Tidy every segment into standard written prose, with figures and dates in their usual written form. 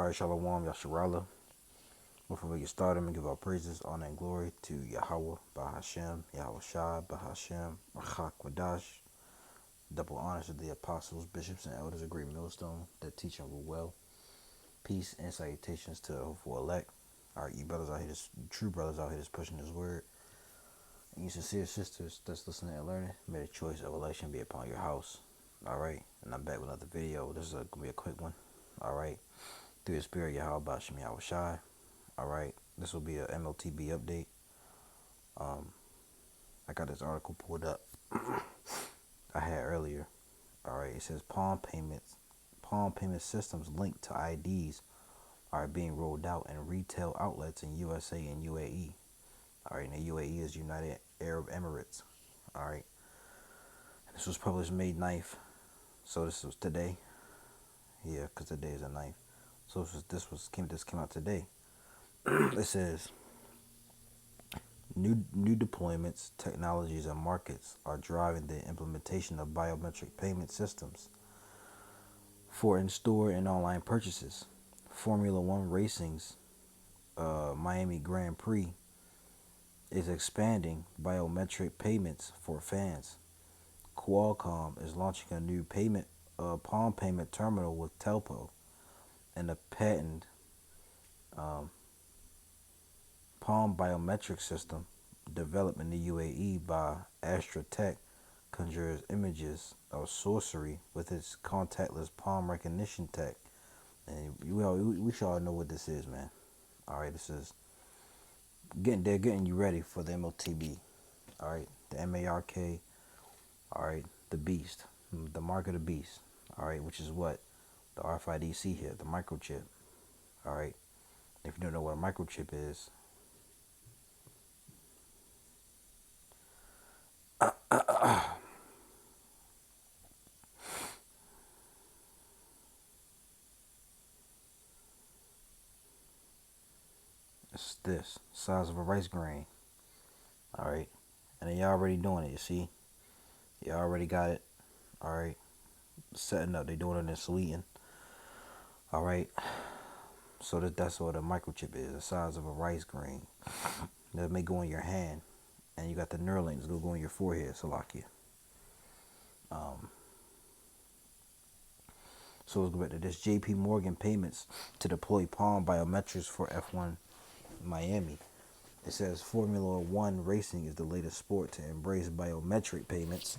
Alright, Shalom, Yasharala. Before we get started, I'm going to give our praises, honor, and glory to Yahweh, Bahashem, Yahweh Shai, Bahashem, Rachak Wadash. Double honors to the apostles, bishops, and elders of Great Millstone that teach and rule well. Peace and salutations to the hopeful elect. Alright, you brothers out here, true brothers out here that's pushing this word. And you sincere sisters that's listening and learning, may the choice of election be upon your house. Alright, and I'm back with another video. This is going to be a quick one. Alright, through the spirit, Yahweh Bahashem, Yahweh Shai. Alright, this will be a MOTB update. I got this article pulled up I had earlier. Alright, it says palm payment systems linked to IDs are being rolled out in retail outlets in USA and UAE. Alright, and the UAE is United Arab Emirates. Alright, this was published May 9th. So this was today. Yeah, because today is the 9th. So this came out today. It says new deployments, technologies, and markets are driving the implementation of biometric payment systems for in-store and online purchases. Formula One Racing's Miami Grand Prix is expanding biometric payments for fans. Qualcomm is launching a new palm payment terminal with Telpo, and a patent palm biometric system developed in the UAE by Astra Tech conjures images of sorcery with its contactless palm recognition tech. And we should all know what this is, man. Alright, this is they're getting you ready for the MOTB. Alright, the MARK. Alright, the beast, the mark of the beast. Alright, which is what? The RFID here, the microchip. Alright, if you don't know what a microchip is, it's this size of a rice grain. Alright, and y'all already doing it, you see? You already got it. Alright, setting up, they doing it in Sweden. Alright, so that's what a microchip is, the size of a rice grain. That may go in your hand, and you got the Neuralink that'll go in your forehead, Salakia. So let's go back to this. JP Morgan payments to deploy palm biometrics for F1 Miami. It says Formula One Racing is the latest sport to embrace biometric payments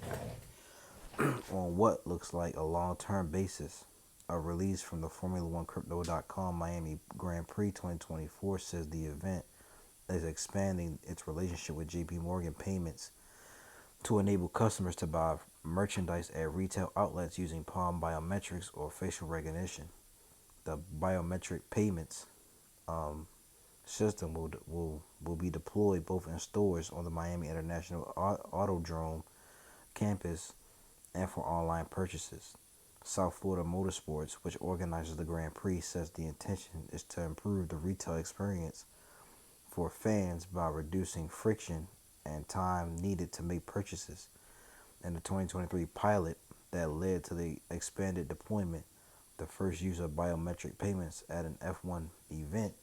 on what looks like a long-term basis. A release from the Formula1Crypto.com Miami Grand Prix 2024 says the event is expanding its relationship with JP Morgan Payments to enable customers to buy merchandise at retail outlets using palm biometrics or facial recognition. The biometric payments system will be deployed both in stores on the Miami International Autodrome campus and for online purchases. South Florida Motorsports, which organizes the Grand Prix, says the intention is to improve the retail experience for fans by reducing friction and time needed to make purchases. In the 2023 pilot that led to the expanded deployment, the first use of biometric payments at an F1 event,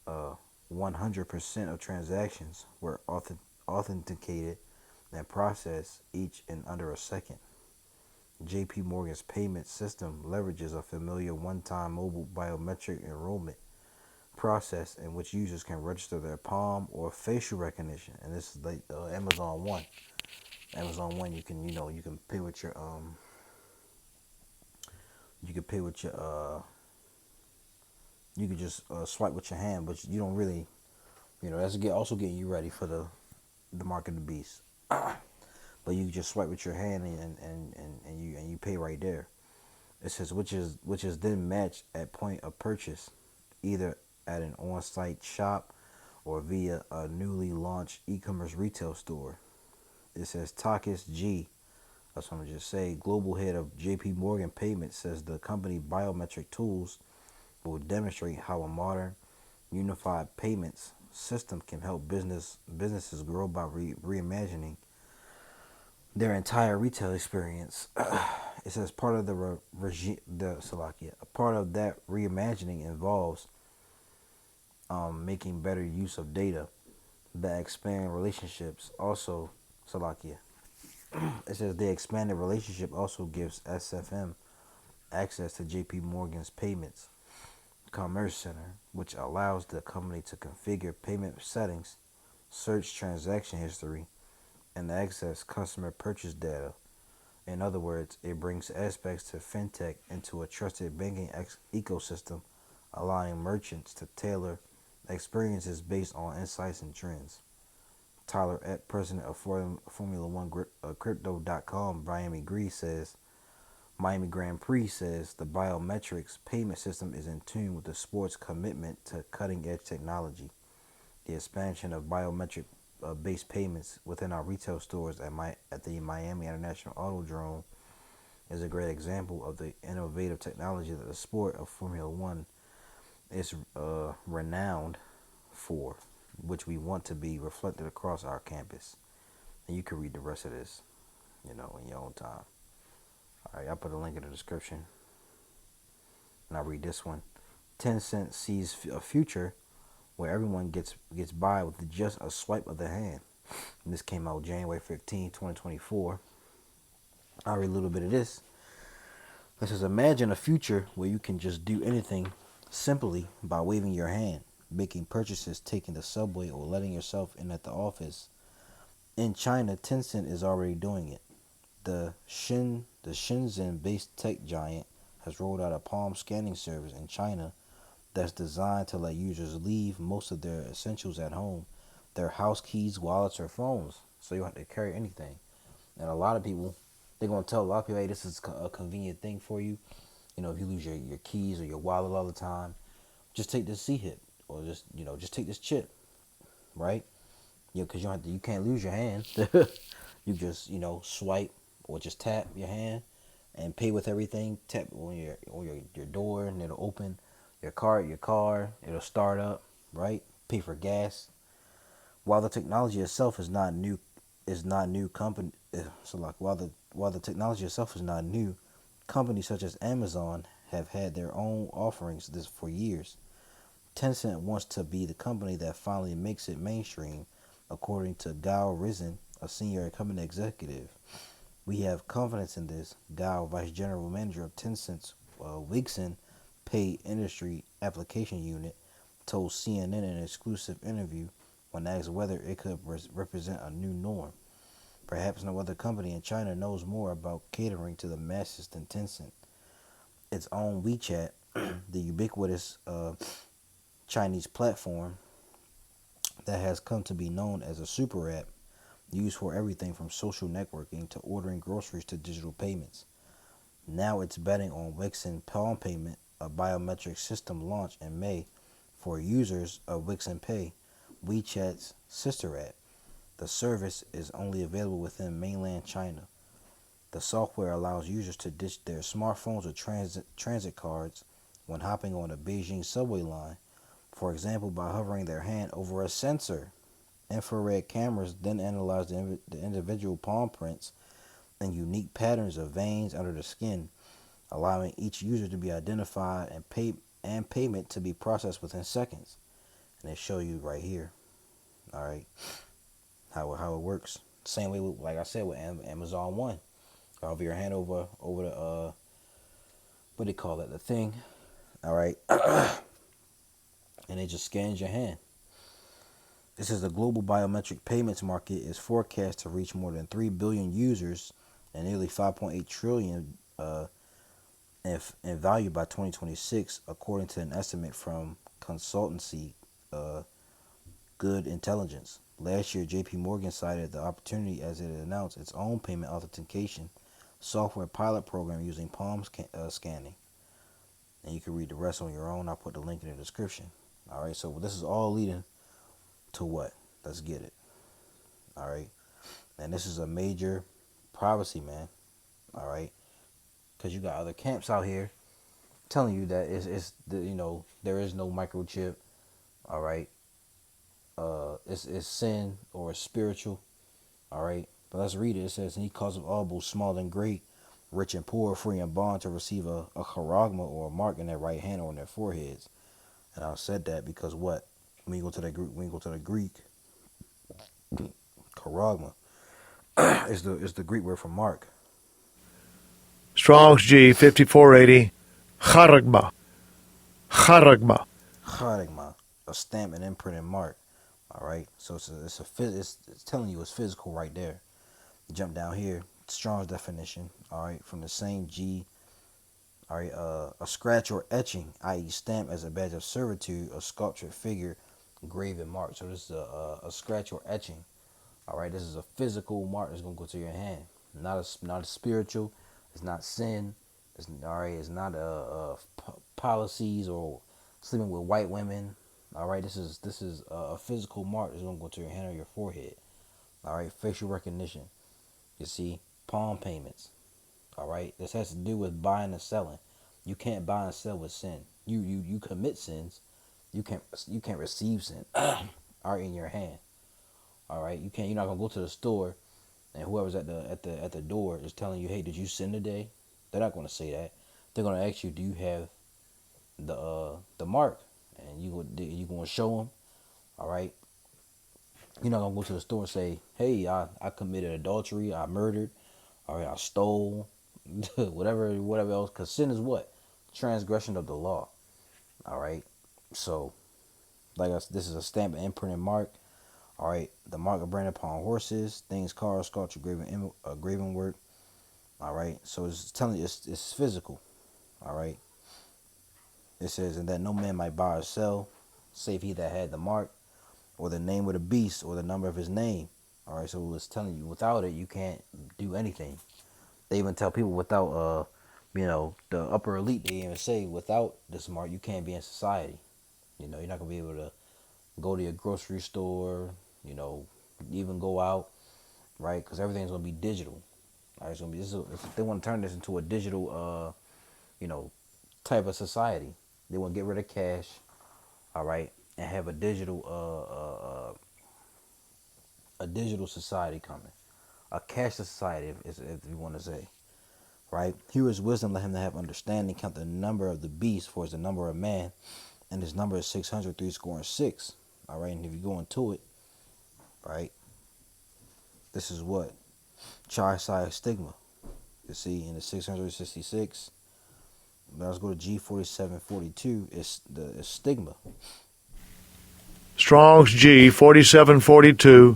100% of transactions were authenticated and processed each in under a second. JP Morgan's payment system leverages a familiar one-time mobile biometric enrollment process in which users can register their palm or facial recognition, and this is like Amazon One. Amazon One, you can pay with your you can just swipe with your hand, but you don't really, that's also getting you ready for the mark of the beast. But you can just swipe with your hand and you pay right there. It says which is then matched at point of purchase, either at an on-site shop or via a newly launched e-commerce retail store. It says Takis G, that's what I'm gonna just say, global head of JP Morgan Payments, says the company biometric tools will demonstrate how a modern unified payments system can help businesses grow by reimagining their entire retail experience It says part of the regime, the Salakia, a part of that reimagining involves making better use of data that expand relationships. Also, Salakia, it says the expanded relationship also gives SFM access to JP Morgan's payments commerce center, which allows the company to configure payment settings, search transaction history, and access customer purchase data. In other words, it brings aspects to fintech into a trusted banking ecosystem, allowing merchants to tailor experiences based on insights and trends. Tyler Epp, president of Formula One Crypto.com, Miami Grand Prix says the biometrics payment system is in tune with the sport's commitment to cutting edge technology. The expansion of biometric based payments within our retail stores at the Miami International Autodrome is a great example of the innovative technology that the sport of Formula One is renowned for, which we want to be reflected across our campus. And you can read the rest of this, in your own time. All right, I'll put a link in the description, and I'll read this one. Tencent sees a future where everyone gets by with just a swipe of the hand. And this came out January 15, 2024. I'll read a little bit of this. This says, imagine a future where you can just do anything simply by waving your hand, making purchases, taking the subway, or letting yourself in at the office. In China, Tencent is already doing it. The Shenzhen-based tech giant has rolled out a palm scanning service in China that's designed to let users leave most of their essentials at home, their house keys, wallets, or phones, so you don't have to carry anything. And a lot of people, they're going to tell a lot of people, hey, this is a convenient thing for you. If you lose your keys or your wallet all the time, just take this C-hit, or just take this chip, right? Because you can't lose your hand. You just, swipe or just tap your hand and pay with everything. Tap on your door and it'll open. Your car, it'll start up, right? Pay for gas. While the technology itself is not new, company. So like while the technology itself is not new, companies such as Amazon have had their own offerings this for years. Tencent wants to be the company that finally makes it mainstream, according to Gao Rizin, a senior company executive. We have confidence in this, Gao, vice general manager of Tencent's Wixin Pay Industry Application Unit, told CNN in an exclusive interview when asked whether it could represent a new norm. Perhaps no other company in China knows more about catering to the masses than Tencent. Its own WeChat, the ubiquitous Chinese platform that has come to be known as a super app, used for everything from social networking to ordering groceries to digital payments. Now it's betting on Wixin Palm Payment, a biometric system launched in May for users of Wixin Pay, WeChat's sister app. The service is only available within mainland China. The software allows users to ditch their smartphones or transit cards when hopping on a Beijing subway line, for example by hovering their hand over a sensor. Infrared cameras then analyze the individual palm prints and unique patterns of veins under the skin, allowing each user to be identified and payment to be processed within seconds. And they show you right here, all right, how it works. Same way, like I said, with Amazon One. Hover your hand over the what do they call it, the thing, all right, and it just scans your hand. This is the global biometric payments market is forecast to reach more than 3 billion users and nearly 5.8 trillion in value by 2026, according to an estimate from consultancy Good Intelligence. Last year, JP Morgan cited the opportunity as it announced its own payment authentication software pilot program using palm scanning. And you can read the rest on your own. I'll put the link in the description. All right, so this is all leading to what? Let's get it. All right, and this is a major privacy, man. All right, because you got other camps out here telling you that there is no microchip. All right, it's sin or it's spiritual. All right, but let's read it. It says, "And he calls of all, both small and great, rich and poor, free and bond, to receive a charagma or a mark in their right hand or on their foreheads. And I said that because what? When you go to the Greek, charagma is the Greek word for mark. Strong's G 5480. Charagma. Charagma. Charagma, a stamp and imprint and mark. All right, so it's telling you it's physical right there. Jump down here, Strong's definition. All right, from the same G. All right, a scratch or etching, i.e., stamp as a badge of servitude, a sculptured figure, graven mark. So this is a scratch or etching. All right, this is a physical mark that's gonna go to your hand. Not a spiritual. It's not sin. It's all right. It's not policies or sleeping with white women. All right, this is a physical mark that's gonna go to your hand or your forehead. All right, facial recognition. You see, palm payments. All right, this has to do with buying and selling. You can't buy and sell with sin. You commit sins. You can't receive sin. Are in your hand. All right, you can't. You're not gonna go to the store and whoever's at the door is telling you, hey, did you sin today? They're not gonna say that. They're gonna ask you, do you have the mark? And you gonna show them. All right. You're not gonna go to the store and say, hey, I committed adultery, I murdered, all right, I stole, whatever else. Cause sin is what? Transgression of the law. All right. So this is a stamp and imprint and mark. All right, the mark of branded upon horses, things, cars, sculpture, graven work. All right, so it's telling you it's physical. All right, it says, and that no man might buy or sell, save he that had the mark, or the name of the beast, or the number of his name. All right, so it's telling you without it you can't do anything. They even tell people without the upper elite. They even say without this mark you can't be in society. You're not gonna be able to go to your grocery store. Even go out, right? Because everything's gonna be digital. All right, it's gonna be if they want to turn this into a digital, you know, type of society. They want to get rid of cash, all right, and have a digital society coming, a cashless society, if you want to say, right? Here is wisdom, let him that have understanding count the number of the beast, for it's the number of man, and his number is 600, three score and six. All right, and if you go into it, right, this is what tri-side stigma. You see, in the 666. Let's go to G4742. It's stigma. Strong's G 4742.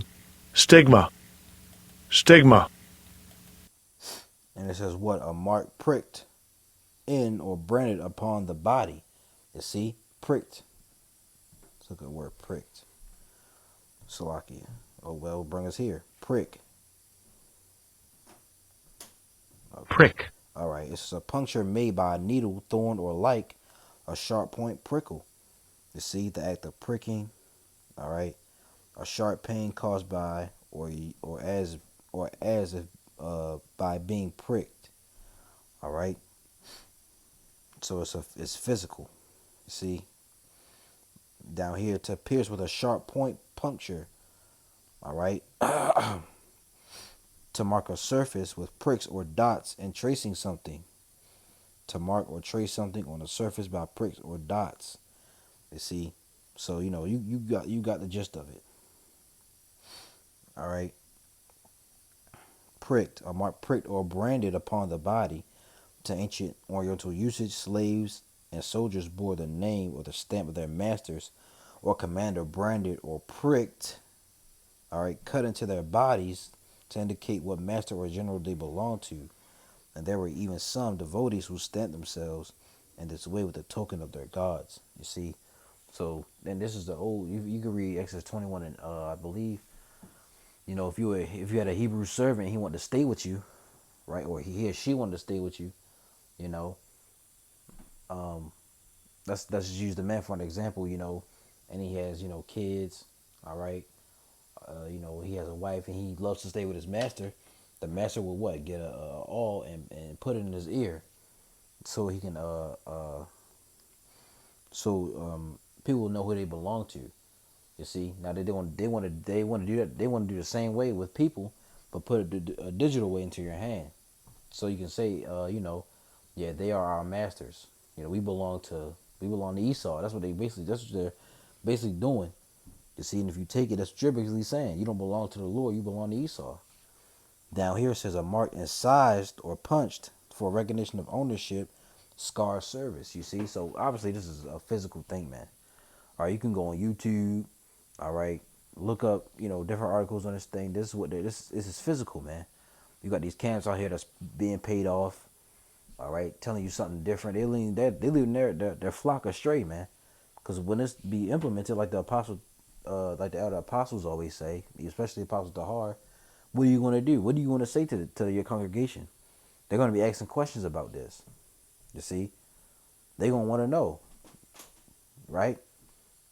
Stigma. Stigma. And it says what? A mark pricked in or branded upon the body. You see? Pricked. Let's look at the word pricked. Salakia. Oh, well, bring us here. Prick. Okay. Prick. All right. It's a puncture made by a needle, thorn, or like a sharp point prickle. You see? The act of pricking. All right. A sharp pain caused by or as if by being pricked. All right. So it's physical. You see, down here, to pierce with a sharp point puncture. All right. To mark a surface with pricks or dots and tracing something. To mark or trace something on a surface by pricks or dots. You see, so you got the gist of it. All right. Pricked, a mark pricked or branded upon the body. To ancient Oriental usage, slaves and soldiers bore the name or the stamp of their masters or commander branded or pricked, all right, cut into their bodies to indicate what master or general they belonged to. And there were even some devotees who stamped themselves in this way with the token of their gods. You see, so then this is the old. You can read Exodus 21, and I believe, if you had a Hebrew servant, he wanted to stay with you, right, or he or she wanted to stay with you, you know, um, let's just use the man for an example, and he has kids, all right, he has a wife and he loves to stay with his master. The master will what get a awl and put it in his ear so he can people will know who they belong to. You see, now they want to do that. They want to do the same way with people, but put a digital way into your hand. So you can say, yeah, they are our masters. We belong to Esau. That's what they're basically doing. You see, and if you take it, that's what you're basically saying. You don't belong to the Lord, you belong to Esau. Down here it says a marked, incised, or punched for recognition of ownership, scar service. You see, so obviously this is a physical thing, man. All right, you can go on YouTube. All right, look up, different articles on this thing. This is physical, man. You got these camps out here that's being paid off. All right, telling you something different. They leading their flock astray, man. Because when this be implemented, like the elder apostles always say, especially Apostle Tahar, what are you going to do? What do you want to say to your congregation? They're going to be asking questions about this. You see, they're going to want to know, right?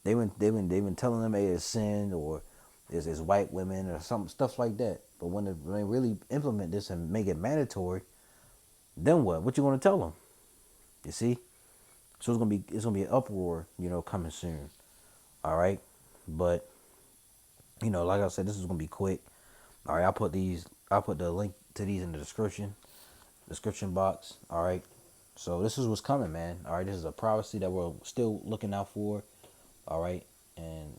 They've been telling them, hey, it's sin, or it's white women, or some stuff like that. But when they really implement this and make it mandatory, then what? What you going to tell them? You see, so it's gonna be an uproar, coming soon. All right, but like I said, this is gonna be quick. All right, I'll put the link to these in the description box. All right, so this is what's coming, man. All right, this is a prophecy that we're still looking out for. All right, and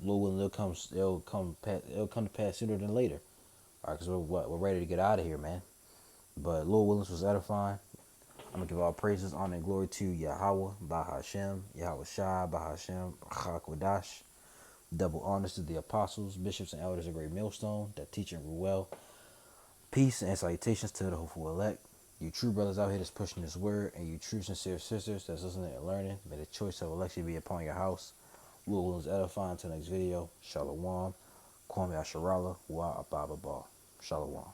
Lord willing, it'll come to pass sooner than later. All right, because we're ready to get out of here, man. But Lord willing, this was edifying. I'm gonna give all praises, honor, and glory to Yahweh, Bahashem, Yahweh Shai, Bahashem, Chakwadash. Double honors to the apostles, bishops, and elders of Great Millstone that teach and rule well. Peace and salutations to the hopeful elect. You true brothers out here that's pushing this word, and you true sincere sisters that's listening and learning. May the choice of election be upon your house. Lord willing, is edifying. Until next video. Shalom. Kwame Asharala. Wa Ababa. Shalom.